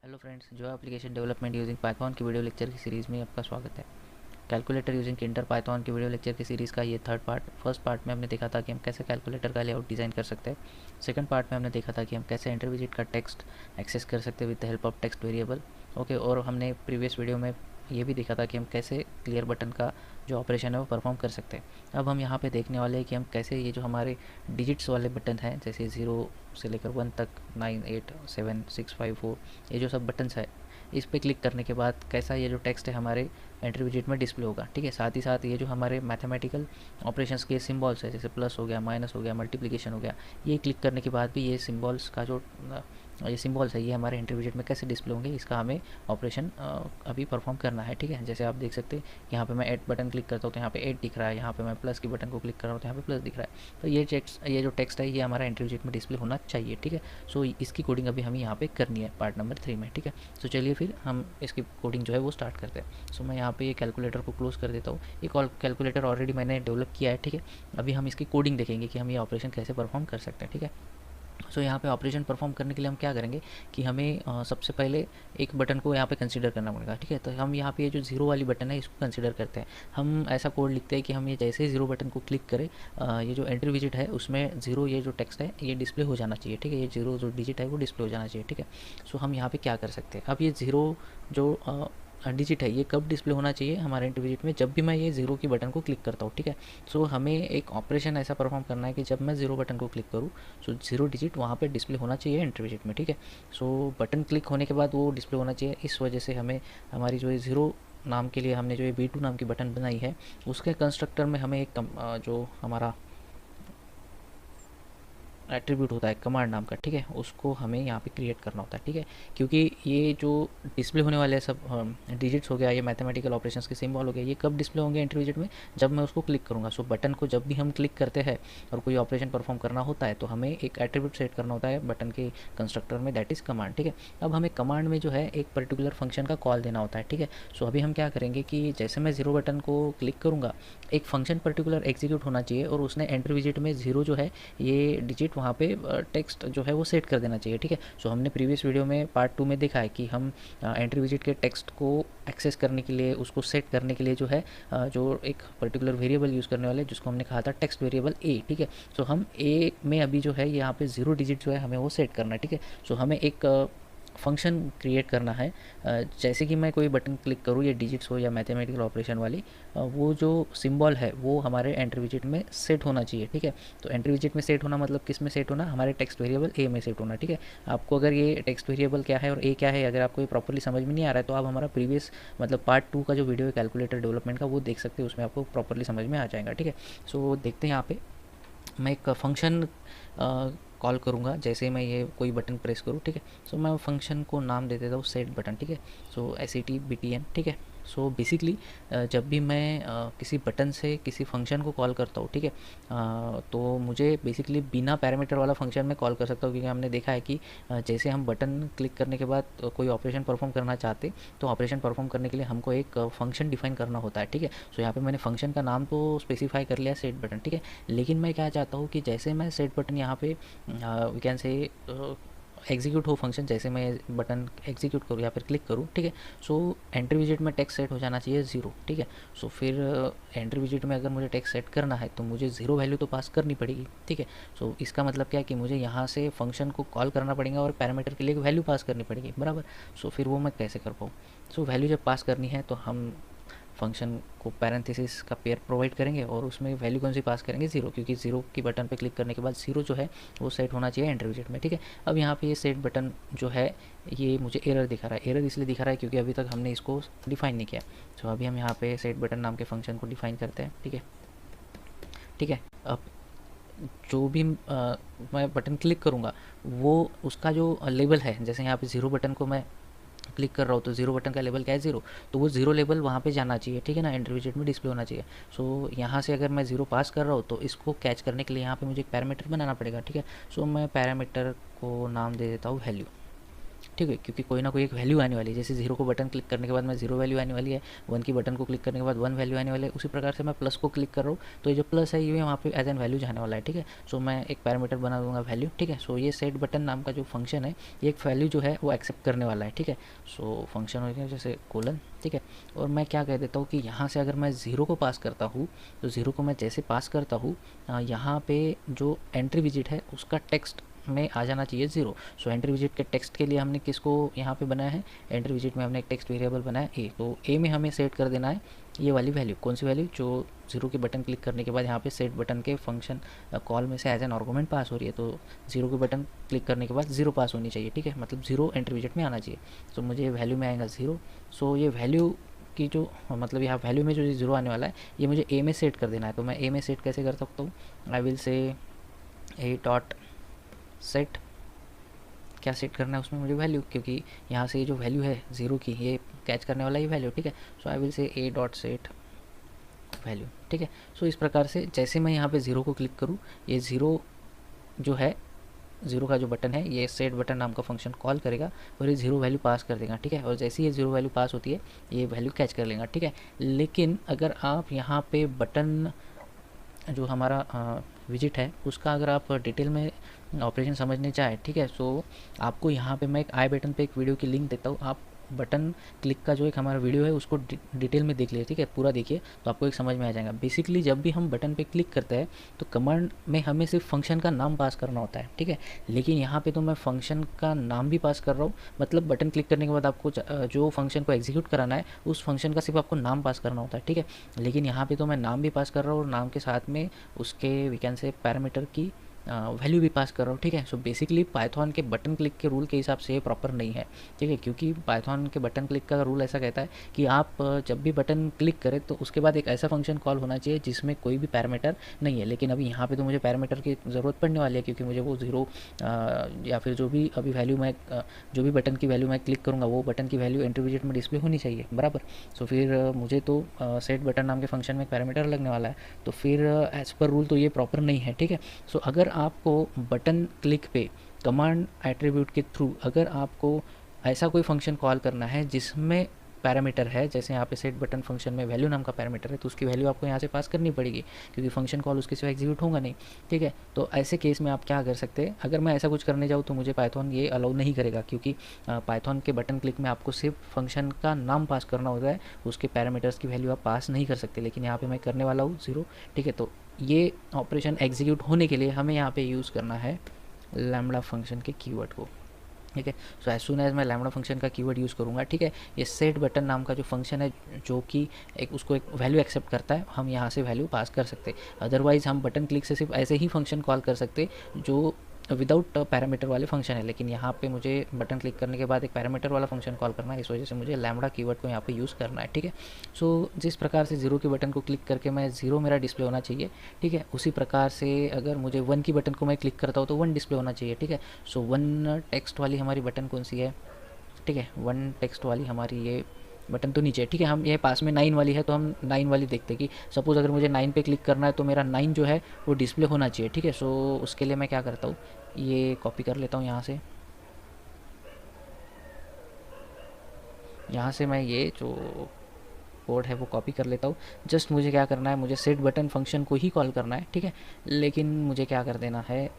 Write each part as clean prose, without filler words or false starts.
Hello friends, जो application development using Python की video lecture की सीरीज़ में आपका स्वागत है। कैलकुलेटर यूजिंग किंटर पाइथन की वीडियो लेक्चर की सीरीज़ का ये थर्ड पार्ट। फर्स्ट पार्ट में हमने देखा था कि हम कैसे कैलकुलेटर का लेआउट डिज़ाइन कर सकते हैं। सेकंड पार्ट में हमने देखा था कि हम कैसे एंटर विजिट का टेक्स्ट एक्सेस कर सकते हैं with the help of text variable. Okay, और हमने प्रीवियस वीडियो में ये भी देखा था कि हम कैसे क्लियर बटन का जो ऑपरेशन है वो परफॉर्म कर सकते हैं। अब हम यहाँ पे देखने वाले हैं कि हम कैसे ये जो हमारे डिजिट्स वाले बटन हैं, जैसे 0 से लेकर 1 तक, 9, 8, 7, 6, 5, 4, ये जो सब बटन्स है, इस पे क्लिक करने के बाद कैसा ये जो टेक्स्ट है हमारे एंट्री विजिट में डिस्प्ले होगा। ठीक है, साथ ही साथ ये जो हमारे मैथमेटिकल ऑपरेशंस के सिंबल्स है, जैसे प्लस हो गया, माइनस हो गया, मल्टीप्लिकेशन हो गया, ये क्लिक करने के बाद भी ये सिंबल्स का जो ये सिंबल्स है ये हमारे एंट्री विजिट में कैसे डिस्प्ले होंगे, इसका हमें ऑपरेशन अभी परफॉर्म करना है। ठीक है, जैसे आप देख सकते हैं कि यहाँ पे मैं 8 बटन क्लिक करता हूँ तो यहाँ पे 8 दिख रहा है, यहाँ पे मैं प्लस की बटन को क्लिक कर रहा हूँ तो यहाँ पे प्लस दिख रहा है। तो ये जो टेक्स्ट है ये हमारा एंट्री विजिट में डिस्प्ले होना चाहिए। ठीक है, सो इसकी कोडिंग अभी हमें यहाँ पे करनी है पार्ट नंबर 3 में। ठीक है, सो चलिए फिर हम इसकी कोडिंग जो है वो स्टार्ट करते हैं। सो मैं यहाँ पे ये कैलकुलेटर को क्लोज कर देता हूँ। ये कैलकुलेटर ऑलरेडी मैंने डेवलप किया है। ठीक है, अभी हम इसकी कोडिंग देखेंगे कि हम ये ऑपरेशन कैसे परफॉर्म कर सकते हैं। ठीक है, सो यहाँ पे ऑपरेशन परफॉर्म करने के लिए हम क्या करेंगे कि हमें सबसे पहले एक बटन को यहाँ पे कंसीडर करना पड़ेगा। ठीक है, तो हम यहाँ पे ये जो जीरो वाली बटन है इसको कंसीडर करते हैं। हम ऐसा कोड लिखते हैं कि हम ये जैसे ही जीरो बटन को क्लिक करें, ये जो एंट्री विजिट है उसमें जीरो ये जो टेक्स्ट है ये डिस्प्ले हो जाना चाहिए। ठीक है, ये जीरो जो डिजिट है वो डिस्प्ले हो जाना चाहिए। ठीक है, सो हम यहाँ पे क्या कर सकते हैं, अब ये जीरो जो डिजिट है ये कब डिस्प्ले होना चाहिए हमारे एंट्री विजिट में, जब भी मैं ये जीरो की बटन को क्लिक करता हूँ। ठीक है, सो हमें एक ऑपरेशन ऐसा परफॉर्म करना है कि जब मैं जीरो बटन को क्लिक करूँ सो जीरो डिजिट वहाँ पे डिस्प्ले होना चाहिए एंट्री विजिट में। ठीक है, सो बटन क्लिक होने के बाद वो डिस्प्ले होना चाहिए। इस वजह से हमें हमारी जो ये जीरो नाम के लिए हमने जो ये B2 नाम की बटन बनाई है उसके कंस्ट्रक्टर में हमें एक जो हमारा एट्रीब्यूट होता है कमांड नाम का, ठीक है, उसको हमें यहाँ पे क्रिएट करना होता है। ठीक है, क्योंकि ये जो डिस्प्ले होने वाले सब डिजिट्स हो गया, ये मैथमेटिकल ऑपरेशंस के सिंबल हो गया, ये कब डिस्प्ले होंगे एंट्री विजिट में, जब मैं उसको क्लिक करूँगा। सो बटन को जब भी हम क्लिक करते हैं और कोई ऑपरेशन परफॉर्म करना होता है तो हमें एक एट्रीब्यूट सेट करना होता है बटन के कंस्ट्रक्टर में, दैट इज़ कमांड। ठीक है, अब हमें कमांड में जो है एक पर्टिकुलर फंक्शन का कॉल देना होता है। ठीक है, सो अभी हम क्या करेंगे कि जैसे मैं जीरो बटन को क्लिक करूँगा एक फंक्शन पर्टिकुलर एग्जीक्यूट होना चाहिए और उसने एंट्री विजिट में जीरो जो है ये डिजिट वहाँ पे टेक्स्ट जो है वो सेट कर देना चाहिए। ठीक है, सो हमने प्रीवियस वीडियो में पार्ट 2 में देखा है कि हम एंट्री विजिट के टेक्स्ट को एक्सेस करने के लिए, उसको सेट करने के लिए जो है जो एक पर्टिकुलर वेरिएबल यूज़ करने वाले जिसको हमने कहा था टेक्स्ट वेरिएबल ए। ठीक है, सो हम ए में अभी जो है यहाँ पे जीरो डिजिट जो है हमें वो सेट करना है। ठीक है, सो हमें एक फंक्शन क्रिएट करना है। जैसे कि मैं कोई बटन क्लिक करूँ, ये डिजिट्स हो या मैथमेटिकल ऑपरेशन वाली, वो जो सिंबल है वो हमारे एंट्री विजिट में सेट होना चाहिए। ठीक है, तो एंट्री विजिट में सेट होना मतलब किस में सेट होना, हमारे टेक्स्ट वेरिएबल ए में सेट होना। ठीक है, आपको अगर ये टेक्स्ट वेरिएबल क्या है और ए क्या है अगर आपको ये प्रॉपर्ली समझ में नहीं आ रहा है तो आप हमारा प्रीवियस मतलब पार्ट 2 का जो वीडियो है कैलकुलेटर डेवलपमेंट का वो देख सकते हैं, उसमें आपको प्रॉपर्ली समझ में आ जाएगा। ठीक है, सो देखते हैं यहाँ पे मैं एक फंक्शन कॉल करूँगा जैसे मैं ये कोई बटन प्रेस करूँ। ठीक है, सो मैं फंक्शन को नाम दे देता हूँ सेट बटन। ठीक है, सो SET BTN। ठीक है, सो बेसिकली जब भी मैं किसी बटन से किसी फंक्शन को कॉल करता हूँ, ठीक है, तो मुझे बेसिकली बिना पैरामीटर वाला फंक्शन में कॉल कर सकता हूँ, क्योंकि हमने देखा है कि जैसे हम बटन क्लिक करने के बाद कोई ऑपरेशन परफॉर्म करना चाहते तो ऑपरेशन परफॉर्म करने के लिए हमको एक फंक्शन डिफाइन करना होता है। ठीक है, सो यहाँ पे मैंने फंक्शन का नाम तो स्पेसिफाई कर लिया सेट बटन। ठीक है, लेकिन मैं क्या चाहता हूँ कि जैसे मैं सेट बटन यहाँ पे वी कैन से एग्जीक्यूट हो फंक्शन, जैसे मैं बटन एग्जीक्यूट करूँ या फिर क्लिक करूँ। ठीक है, सो एंट्री विजिट में टेक्स्ट सेट हो जाना चाहिए जीरो। ठीक है, सो फिर एंट्री विजिट में अगर मुझे टेक्स्ट सेट करना है तो मुझे जीरो वैल्यू तो पास करनी पड़ेगी। ठीक है, सो इसका मतलब क्या है कि मुझे यहाँ से फंक्शन को कॉल करना पड़ेगा और पैरामीटर के लिए वैल्यू पास करनी पड़ेगी, बराबर। सो फिर वो मैं कैसे कर पाऊँ, सो वैल्यू जब पास करनी है तो हम फंक्शन को पैरेंथेसिस का पेयर प्रोवाइड करेंगे और उसमें वैल्यू कौन सी पास करेंगे, जीरो, क्योंकि जीरो की बटन पे क्लिक करने के बाद जीरो जो है वो सेट होना चाहिए एंटर विजिट में। ठीक है, अब यहाँ पे ये सेट बटन जो है ये मुझे एरर दिखा रहा है। एरर इसलिए दिखा रहा है क्योंकि अभी तक हमने इसको डिफाइन नहीं किया। तो अभी हम यहाँ पे सेट बटन नाम के फंक्शन को डिफाइन करते हैं। ठीक है, ठीक है, अब जो भी मैं बटन क्लिक करूँगा वो उसका जो लेबल है, जैसे यहाँ पे जीरो बटन को मैं क्लिक कर रहा हूँ तो जीरो बटन का लेवल क्या है, जीरो, तो वो जीरो लेवल वहाँ पे जाना चाहिए। ठीक है ना, एंट्री विजिट में डिस्प्ले होना चाहिए। सो यहाँ से अगर मैं जीरो पास कर रहा हूँ तो इसको कैच करने के लिए यहाँ पे मुझे एक पैरामीटर बनाना पड़ेगा। ठीक है, सो मैं पैरामीटर को नाम दे देता हूँ वैल्यू। ठीक है, क्योंकि कोई ना कोई एक वैल्यू आने वाली है। जैसे जीरो को बटन क्लिक करने के बाद मैं जीरो वैल्यू आने वाली है, वन की बटन को क्लिक करने के बाद वन वैल्यू आने वाली है, उसी प्रकार से मैं प्लस को क्लिक कर रहा हूँ तो ये जो प्लस है ये वहाँ पे एज एन वैल्यू जाने वाला है। ठीक है, सो मैं एक पैरामीटर बना दूंगा वैल्यू। ठीक है, सो ये सेट बटन नाम का जो फंक्शन है ये एक वैल्यू जो है वो एक्सेप्ट करने वाला है। ठीक है, सो फंक्शन हो गया जैसे कोलन। ठीक है, और मैं क्या कह देता हूँ कि यहाँ से अगर मैं ज़ीरो को पास करता हूँ तो ज़ीरो को मैं जैसे पास करता हूँ यहाँ पे जो एंट्री विजिट है उसका टेक्स्ट में आ जाना चाहिए ज़ीरो। सो एंट्री विजिट के टेक्स्ट के लिए हमने किसको यहाँ पे बनाया है, एंट्री विजिट में हमने एक टेक्स्ट वेरिएबल बनाया ए। तो ए में हमें सेट कर देना है ये वाली वैल्यू। कौन सी वैल्यू, जो जीरो के बटन क्लिक करने के बाद यहाँ पे सेट बटन के फंक्शन कॉल में से एज एन आर्गुमेंट पास हो रही है, तो जीरो के बटन क्लिक करने के बाद जीरो पास होनी चाहिए। ठीक है, मतलब जीरो एंट्री विजिट में आना चाहिए। तो मुझे वैल्यू में आएगा ज़ीरो। सो ये वैल्यू की जो मतलब यहाँ वैल्यू में जो ज़ीरो आने वाला है ये मुझे ए में सेट कर देना है। तो मैं ए में सेट कैसे कर सकता हूँ, I will say A dot set, क्या सेट करना है उसमें मुझे वैल्यू, क्योंकि यहाँ से ये जो वैल्यू है ज़ीरो की ये कैच करने वाला ये वैल्यू। ठीक है, सो I will say A dot set value. ठीक है, सो इस प्रकार से जैसे मैं यहाँ पे ज़ीरो को क्लिक करूँ ये ज़ीरो जो है, ज़ीरो का जो बटन है ये सेट बटन नाम का फंक्शन कॉल करेगा और ये ज़ीरो वैल्यू पास कर देगा। ठीक है, और जैसे ही ये ज़ीरो वैल्यू पास होती है ये वैल्यू कैच कर लेगा। ठीक है, लेकिन अगर आप यहाँ पे बटन जो हमारा विजिट है उसका अगर आप डिटेल में ऑपरेशन समझने चाहें, ठीक है, सो आपको यहाँ पे मैं एक आई बटन पे एक वीडियो की लिंक देता हूँ। आप बटन क्लिक का जो एक हमारा वीडियो है उसको डिटेल में देख लीजिए। ठीक है, पूरा देखिए तो आपको एक समझ में आ जाएगा। बेसिकली जब भी हम बटन पे क्लिक करते हैं तो कमांड में हमें सिर्फ फंक्शन का नाम पास करना होता है। ठीक है, लेकिन यहाँ पे तो मैं फंक्शन का नाम भी पास कर रहा हूँ, मतलब बटन क्लिक करने के बाद आपको जो फंक्शन को एग्जीक्यूट कराना है उस फंक्शन का सिर्फ आपको नाम पास करना होता है। ठीक है, लेकिन यहाँ पे तो मैं नाम भी पास कर रहा हूँ और नाम के साथ में उसके वी कैन से पैरामीटर की वैल्यू भी पास कर रहा हूँ। ठीक है, सो बेसिकली पाइथन के बटन क्लिक के रूल के हिसाब से ये प्रॉपर नहीं है। ठीक है, क्योंकि पाइथन के बटन क्लिक का रूल ऐसा कहता है कि आप जब भी बटन क्लिक करें तो उसके बाद एक ऐसा फंक्शन कॉल होना चाहिए जिसमें कोई भी पैरामीटर नहीं है। लेकिन अभी यहाँ पे तो मुझे पैरामीटर की ज़रूरत पड़ने वाली है, क्योंकि मुझे वो ज़ीरो या फिर जो भी अभी वैल्यू मैं जो भी बटन की वैल्यू मैं क्लिक करूँगा वो बटन की वैल्यू एंट्री विजिट में डिस्प्ले होनी चाहिए बराबर। सो फिर मुझे तो सेट बटन नाम के फंक्शन में एक पैरामीटर लगने वाला है, तो फिर एज़ पर रूल तो ये प्रॉपर नहीं है। ठीक है, सो अगर आपको बटन क्लिक पे कमांड एट्रीब्यूट के थ्रू अगर आपको ऐसा कोई फंक्शन कॉल करना है जिसमें पैरामीटर है, जैसे यहाँ पे सेट बटन फंक्शन में वैल्यू नाम का पैरामीटर है, तो उसकी वैल्यू आपको यहाँ से पास करनी पड़ेगी क्योंकि फंक्शन कॉल उसके सिवा एग्जीक्यूट होगा नहीं। ठीक है, तो ऐसे केस में आप क्या कर सकते हैं, अगर मैं ऐसा कुछ करने जाऊँ तो मुझे पाइथन ये अलाउ नहीं करेगा, क्योंकि पाइथन के बटन क्लिक में आपको सिर्फ फंक्शन का नाम पास करना होता है, उसके पैरामीटर्स की वैल्यू आप पास नहीं कर सकते। लेकिन यहाँ पर मैं करने वाला हूँ ज़ीरो। ठीक है, तो ये ऑपरेशन एग्जीक्यूट होने के लिए हमें यहाँ पे यूज़ करना है लैम्बडा फंक्शन के कीवर्ड को। ठीक है, सो एज सुन एज मैं लैम्बडा फंक्शन का कीवर्ड यूज़ करूँगा। ठीक है, ये सेट बटन नाम का जो फंक्शन है जो कि एक उसको एक वैल्यू एक्सेप्ट करता है, हम यहाँ से वैल्यू पास कर सकते। अदरवाइज़ हम बटन क्लिक से सिर्फ ऐसे ही फंक्शन कॉल कर सकते जो विदाउट पैरामीटर वाले फंक्शन है। लेकिन यहाँ पे मुझे बटन क्लिक करने के बाद एक पैरामीटर वाला फंक्शन कॉल करना है, इस वजह से मुझे लैम्बडा कीवर्ड को यहाँ पे यूज़ करना है। ठीक है, सो जिस प्रकार से ज़ीरो के बटन को क्लिक करके मैं ज़ीरो मेरा डिस्प्ले होना चाहिए, ठीक है, उसी प्रकार से अगर मुझे वन की बटन को मैं क्लिक करता हूँ तो वन डिस्प्ले होना चाहिए। ठीक है, सो वन टेक्स्ट वाली हमारी बटन कौन सी है, ठीक है, वन टेक्स्ट वाली हमारी ये बटन तो नीचे है। ठीक है, हम ये पास में 9 वाली है तो हम 9 वाली देखते कि सपोज़ अगर मुझे 9 पे क्लिक करना है तो मेरा 9 जो है वो डिस्प्ले होना चाहिए। ठीक है, सो उसके लिए मैं क्या करता हूँ, ये कॉपी कर लेता हूँ यहाँ से मैं ये जो कोड है वो कॉपी कर लेता हूँ। जस्ट मुझे क्या करना है, मुझे सेट बटन फंक्शन को ही कॉल करना है। ठीक है, लेकिन मुझे क्या कर देना है,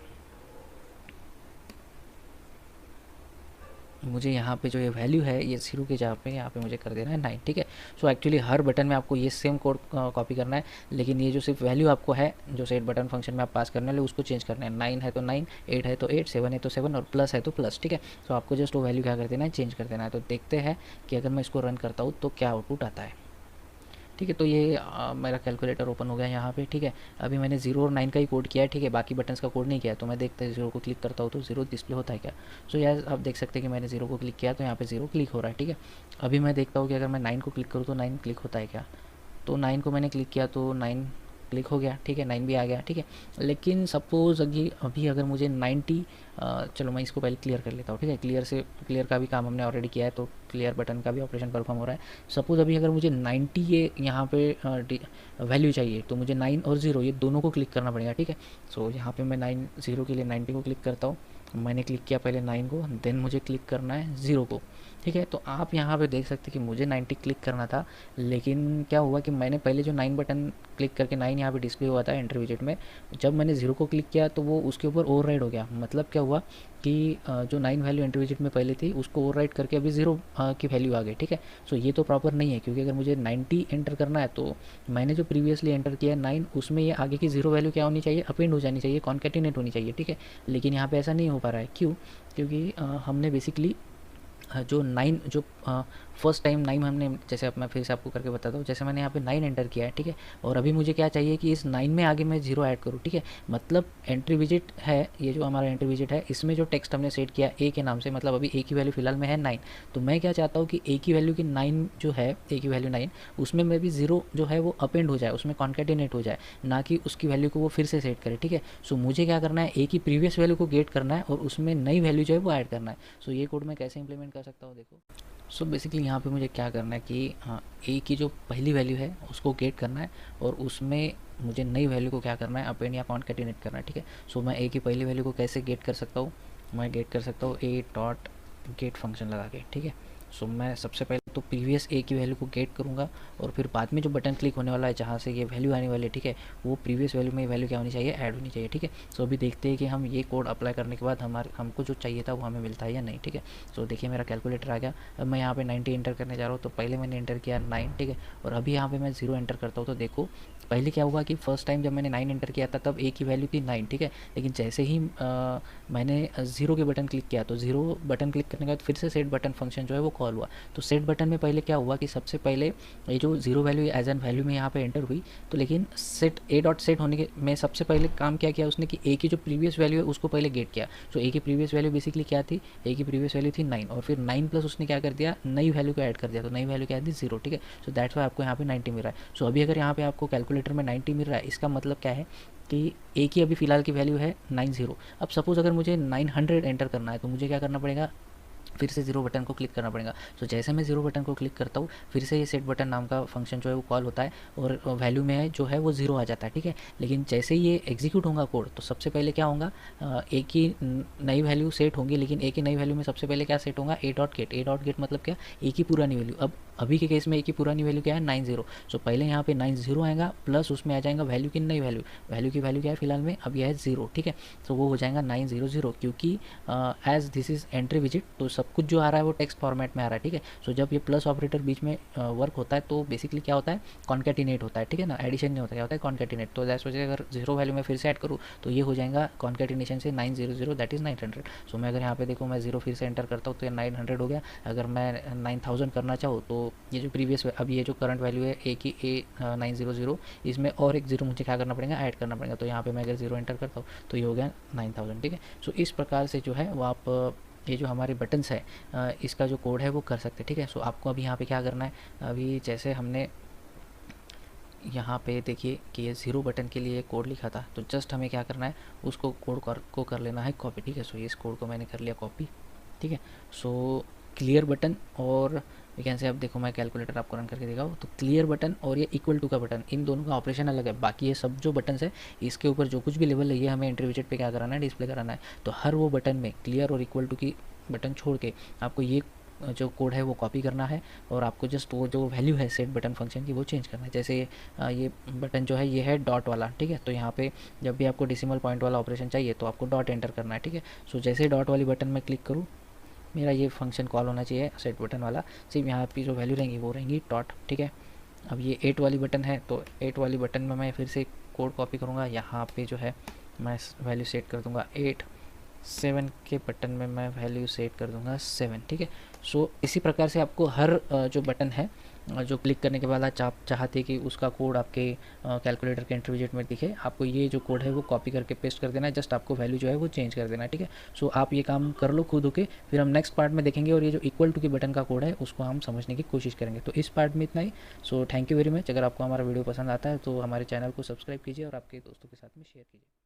मुझे यहाँ पे जो ये वैल्यू है ये ज़ीरो के जगह पे यहाँ पे मुझे कर देना है 9। ठीक है, सो एक्चुअली हर बटन में आपको ये सेम कोड कॉपी करना है, लेकिन ये जो सिर्फ वैल्यू आपको है जो सेट बटन फंक्शन में आप पास करने वाले उसको चेंज करना है। 9 है तो 9, 8 है तो 8, 7 है तो 7 और प्लस है तो प्लस। ठीक है, सो आपको जस्ट वो वैल्यू क्या कर देना है, चेंज कर देना है। तो देखते हैं कि अगर मैं इसको रन करता हूँ तो क्या आउटपुट आता है। ठीक है, तो ये मेरा कैलकुलेटर ओपन हो गया यहाँ पे। ठीक है, अभी मैंने 0 और 9 का ही कोड किया है। ठीक है, बाकी बटन्स का कोड नहीं किया है। तो मैं देखता है 0 को क्लिक करता हूँ तो 0 डिस्प्ले होता है क्या। सो यार आप देख सकते हैं कि मैंने 0 को क्लिक किया तो यहाँ पे 0 क्लिक हो रहा है। ठीक है, अभी मैं देखता हूँ कि अगर मैं 9 को क्लिक करूँ तो 9 क्लिक होता है क्या। तो 9 को मैंने क्लिक किया तो 9 क्लिक हो गया। ठीक है, 9 भी आ गया। ठीक है, लेकिन सपोज़ अभी अगर मुझे 90 चलो मैं इसको पहले क्लियर कर लेता हूँ। ठीक है, क्लियर का भी काम हमने ऑलरेडी किया है तो क्लियर बटन का भी ऑपरेशन परफॉर्म हो रहा है। सपोज़ अभी अगर मुझे 90 ये यहाँ पे वैल्यू चाहिए तो मुझे 9 और 0 ये दोनों को क्लिक करना पड़ेगा। ठीक है, सो यहाँ पे मैं 9 0 के लिए 90 को क्लिक करता हूँ मैंने क्लिक किया पहले 9 को, देन मुझे क्लिक करना है 0 को, ठीक है। तो आप यहाँ पे देख सकते हैं कि मुझे 90 क्लिक करना था, लेकिन क्या हुआ कि मैंने पहले जो 9 बटन क्लिक करके 9 यहाँ पे डिस्प्ले हुआ था एंट्री विजेट में, जब मैंने 0 को क्लिक किया तो वो उसके ऊपर ओवरराइड हो गया। मतलब क्या हुआ कि जो 9 वैल्यू एंट्री विजेट में पहले थी उसको ओवरराइड करके अभी 0 की वैल्यू आ गई, ठीक है। सो ये तो प्रॉपर नहीं है, क्योंकि अगर मुझे 90 एंटर करना है तो मैंने जो प्रीवियसली एंटर किया है 9, उसमें ये आगे की 0 वैल्यू क्या होनी चाहिए, अपेंड हो जानी चाहिए, कॉन्केटिनेट होनी चाहिए, ठीक है। लेकिन यहाँ पे ऐसा नहीं हो पा रहा है, क्यों? क्योंकि हमने बेसिकली जो 9 जो फर्स्ट टाइम 9 हमने, जैसे अब मैं फिर से आपको करके बताता हूँ, जैसे मैंने यहाँ पे 9 एंटर किया है, ठीक है। और अभी मुझे क्या चाहिए कि इस 9 में आगे मैं 0 ऐड करूँ, ठीक है। मतलब एंट्री विजिट है, ये जो हमारा एंट्री विजिट है, इसमें जो टेक्स्ट हमने सेट किया ए के नाम से, मतलब अभी ए की वैल्यू फिलहाल में है 9। तो मैं क्या चाहता हूँ कि ए की वैल्यू की 9 जो है, ए की वैल्यू 9, उसमें मैं भी 0 जो है वो अपेंड हो जाए, उसमें कॉन्केटिनेट हो जाए, ना कि उसकी वैल्यू को वो फिर से सेट करे, ठीक है। सो मुझे क्या करना है, ए की प्रीवियस वैल्यू को गेट करना है और उसमें नई वैल्यू जो है वो ऐड करना है। सो ये कोड मैं कैसे इंप्लीमेंट कर सकता हूँ, देखो। सो बेसिकली यहाँ पे मुझे क्या करना है कि हाँ, ए की जो पहली वैल्यू है उसको गेट करना है और उसमें मुझे नई वैल्यू को क्या करना है, अपेंड या कॉन्केटिनेट करना है, ठीक है। सो मैं ए की पहली वैल्यू को कैसे गेट कर सकता हूँ, मैं गेट कर सकता हूँ ए डॉट गेट फंक्शन लगा के, ठीक है। सो मैं सबसे पहले तो प्रीवियस ए की वैल्यू को गेट करूँगा और फिर बाद में जो बटन क्लिक होने वाला है जहाँ से ये वैल्यू आने वाली है, ठीक है, वो प्रीवियस वैल्यू में वैल्यू क्या होनी चाहिए, ऐड होनी चाहिए, ठीक है। सो अभी देखते हैं कि हम ये कोड अप्लाई करने के बाद हमको जो चाहिए था वो हमें मिलता है या नहीं, ठीक है। सो देखिए मेरा कैलकुलेटर आ गया। अब मैं यहाँ पे 90 एंटर करने जा रहा हूँ, तो पहले मैंने एंटर किया 9, ठीक है। और अभी यहाँ पे मैं 0 एंटर करता हूँ, तो देखो पहले क्या हुआ कि फर्स्ट टाइम जब मैंने 9 एंटर किया था तब ए की वैल्यू थी 9, ठीक है। लेकिन जैसे ही मैंने 0 के बटन क्लिक किया तो 0 बटन क्लिक करने के बाद फिर से सेट बटन फंक्शन जो है वो कॉल हुआ। तो सेट बटन में पहले क्या हुआ कि सबसे पहले ये जो 0 वैल्यू एज एन वैल्यू में यहाँ पे एंटर हुई, तो लेकिन सेट ए डॉट सेट होने के में सबसे पहले काम क्या किया उसने कि ए की जो प्रीवियस वैल्यू है उसको पहले गेट किया। सो ए की प्रीवियस वैल्यू बेसिकली क्या थी, ए की प्रीवियस वैल्यू थी 9 और फिर 9 प्लस उसने क्या कर दिया, नई वैल्यू को ऐड कर दिया। तो नई वैल्यू क्या थी, 0, ठीक है। सो दैट्स वाई आपको यहाँ पे 90 मिल रहा है। सो अभी अगर यहाँ पे आपको कैलकुलेटर में 90 मिल रहा है, इसका मतलब क्या है कि ए की अभी फ़िलहाल की वैल्यू है 90। अब सपोज़ अगर मुझे 900 एंटर करना है तो मुझे क्या करना पड़ेगा, फिर से 0 बटन को क्लिक करना पड़ेगा। सो जैसे मैं 0 बटन को क्लिक करता हूँ फिर से ये सेट बटन नाम का फंक्शन जो है वो कॉल होता है और वैल्यू में जो है वो 0 आ जाता है, ठीक है। लेकिन जैसे ही ये एग्जीक्यूट होगा कोड तो सबसे पहले क्या होगा, ए की नई वैल्यू सेट होंगी, लेकिन ए की नई वैल्यू में सबसे पहले क्या सेट होगा, ए डॉट गेट। ए डॉट गेट मतलब क्या, ए की पुरानी वैल्यू। अब अभी के केस में ए की पुरानी वैल्यू क्या है, 90। सो पहले यहाँ पे 90 आएगा प्लस उसमें आ जाएगा वैल्यू की नई वैल्यू। वैल्यू की वैल्यू क्या है फिलहाल में, अब यह है 0, ठीक है। तो वो हो जाएगा 900, क्योंकि as this is entry visit तो सब कुछ जो आ रहा है वो टेक्स्ट फॉर्मेट में आ रहा है, ठीक है। सो जब ये प्लस ऑपरेटर बीच में वर्क होता है तो बेसिकली क्या होता है, कॉन्केटिनेट होता है, ठीक है ना। एडिशन नहीं होता, क्या होता है, कॉन्केटिनेट। तो दैट्स वजह अगर 0 वैल्यू में फिर से ऐड करूँ तो ये हो जाएगा कॉन्केटिनेशन से 900 दैट इज़ 900। सो मैं अगर यहाँ पे देखूँ मैं 0 फिर से एंटर करता हूँ तो ये 900 हो गया। अगर मैं 9000 करना चाहूँ तो ये जो प्रीवियस अब ये जो करंट वैल्यू है ए की ए 900, इसमें और एक 0 मुझे क्या करना पड़ेगा, ऐड करना पड़ेगा। तो यहाँ पे मैं अगर 0 एंटर करता हूँ तो ये हो गया 9000, ठीक है। सो इस प्रकार से जो है वो आप ये जो हमारे बटन्स है इसका जो कोड है वो कर सकते हैं, ठीक है। सो आपको अभी यहाँ पे क्या करना है, अभी जैसे हमने यहाँ पे देखिए कि ये 0 बटन के लिए कोड लिखा था, तो जस्ट हमें क्या करना है, उसको कोड को कर लेना है कॉपी, ठीक है। सो इस कोड को मैंने कर लिया कॉपी, ठीक है। सो क्लियर बटन और कैन से, अब देखो मैं कैलकुलेटर आपको रन करके दिखाऊँ तो क्लियर बटन और ये इक्वल टू का बटन, इन दोनों का ऑपरेशन अलग है। बाकी ये सब जो बटन्स है इसके ऊपर जो कुछ भी लेवल है ये हमें एंट्री विजेट पे क्या कराना है, डिस्प्ले कराना है। तो हर वो बटन में क्लियर और इक्वल टू की बटन छोड़ के आपको ये जो कोड है वो कॉपी करना है और आपको जस्ट वो जो वैल्यू है सेट बटन फंक्शन की वो चेंज करना है। जैसे ये बटन जो है ये है डॉट वाला, ठीक है। तो यहाँ पे जब भी आपको डेसिमल पॉइंट वाला ऑपरेशन चाहिए तो आपको डॉट एंटर करना है, ठीक है। सो जैसे डॉट वाली बटन में क्लिक करूँ मेरा ये फंक्शन कॉल होना चाहिए सेट बटन वाला, सिर्फ यहाँ पे जो वैल्यू रहेंगी वो रहेंगी डॉट, ठीक है। अब ये 8 वाली बटन है तो 8 वाली बटन में मैं फिर से कोड कॉपी करूँगा, यहाँ पे जो है मैं वैल्यू सेट कर दूँगा 8, 7 के बटन में मैं वैल्यू सेट कर दूँगा 7, ठीक है। सो इसी प्रकार से आपको हर जो बटन है जो क्लिक करने के बाद आप चाहते कि उसका कोड आपके कैलकुलेटर के एंट्री विजेट में दिखे, आपको ये जो कोड है वो कॉपी करके पेस्ट कर देना है, जस्ट आपको वैल्यू जो है वो चेंज कर देना है, ठीक है। सो आप ये काम कर लो खुद होके, फिर हम नेक्स्ट पार्ट में देखेंगे और ये जो इक्वल टू के बटन का कोड है उसको हम समझने की कोशिश करेंगे। तो इस पार्ट में इतना ही। So thank you very much. अगर आपको हमारा वीडियो पसंद आता है तो हमारे चैनल को सब्सक्राइब कीजिए और आपके दोस्तों के साथ में शेयर कीजिए।